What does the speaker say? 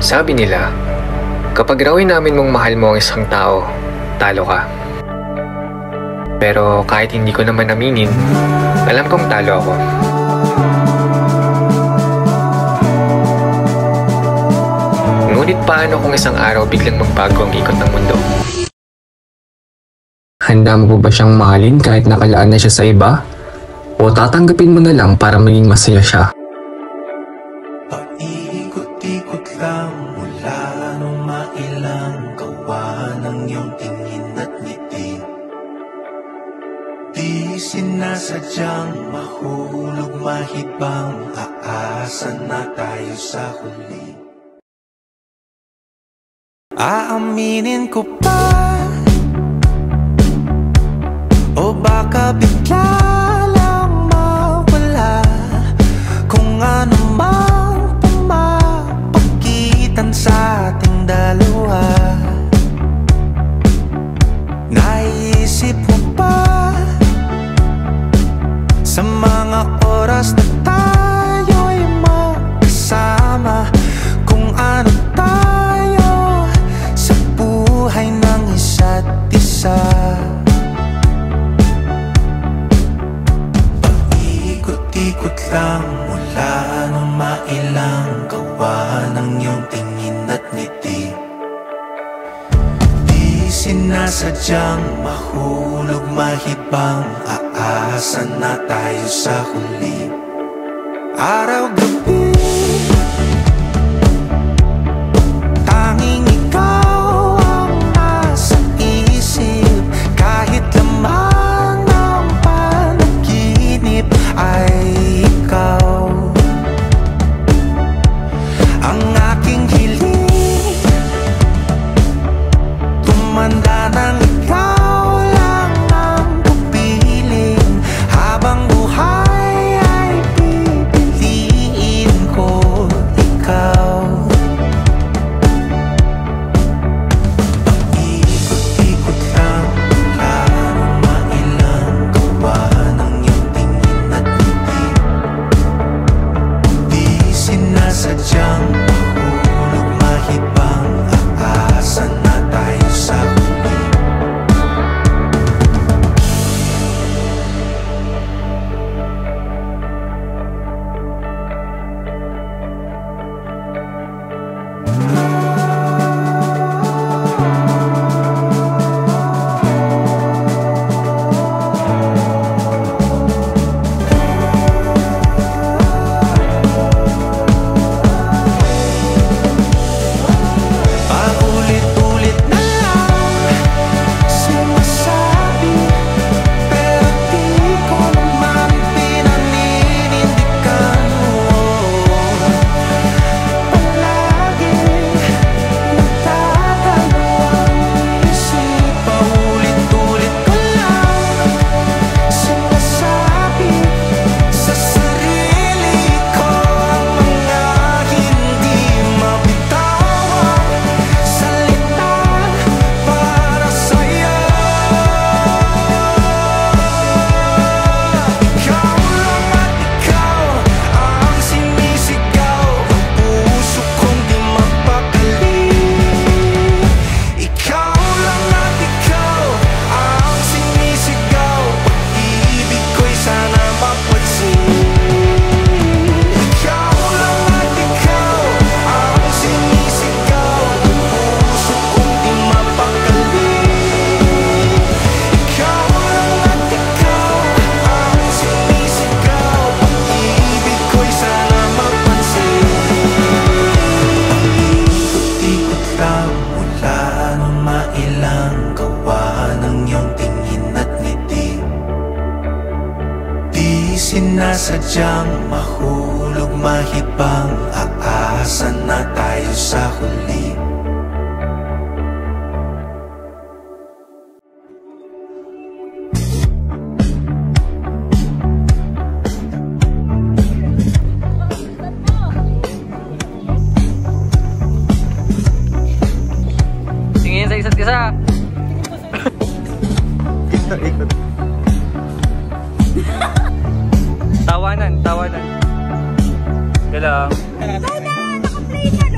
Sabi nila, kapag rawin namin mong mahal mo ang isang tao, talo ka. Pero kahit hindi ko naman aminin, alam kong talo ako. Ngunit paano kung isang araw biglang magbago ang ikot ng mundo? Handa mo ba siyang mahalin kahit nakalaan na siya sa iba? O tatanggapin mo na lang para maging masaya siya? Paikot-ikot lang mula nung mailang gawa ng iyong tingin at ngiti. Di sinasadyang mahulog mahibang, aasa na tayo sa huli. Aaminin ko pa, o baka bigla lang mawala kung ano mang pumapagitan sa ating dalawa. Naisip mo ba sa mga oras na tayo'y magkasama, kung ano tayo sa buhay ng isa't isa? Ikot lang mula nung mailang gawa ng iyong tingin at ngiti. Di sinasadyang mahulog mahibang, aasa na tayo sa huli. Araw-gabi tanging ikaw ang nasa isip, kahit lamang ng panaginip ay ikaw. Ang aking hiling, tumanda ng ikaw lang ang pupiling, habang buhay ay pipiliin ko ikaw. Paikot-ikot lang mula nung mailang gawa ng iyong tingin at ngiti. Di sinasadyang mahulog mahibang, aasa na tayo sa huli. Paulit-ulit na lang sinasabi, pero di ko naman pinaninindigan mo. Palagi nagdadalawang isip, paulit-ulit ko lang sinasabi sa sarili ko ang mga hindi mabitawang salita para sa'yo. Ikaw lang at ikaw ang sinisigaw, ang puso kong di mapakali. Ikaw lang at ikaw ang sinisigaw, pag-ibig ko'y sana mapansin. Ikaw lang at ikaw ang sinisigaw, ang puso kong di mapakali. Ikaw lang at ikaw ang sinisigaw, pag-ibig ko'y sana mapansin. Ikot-ikot lang mula nung mailang gawa ng iyong tingin at ngiti. Di sinasadyang mahulog mahibang, aasa na tayo sa huli. Tingin sa isa't isa. Tawanan, tawanan. Galang. Bye na! Naka-play na!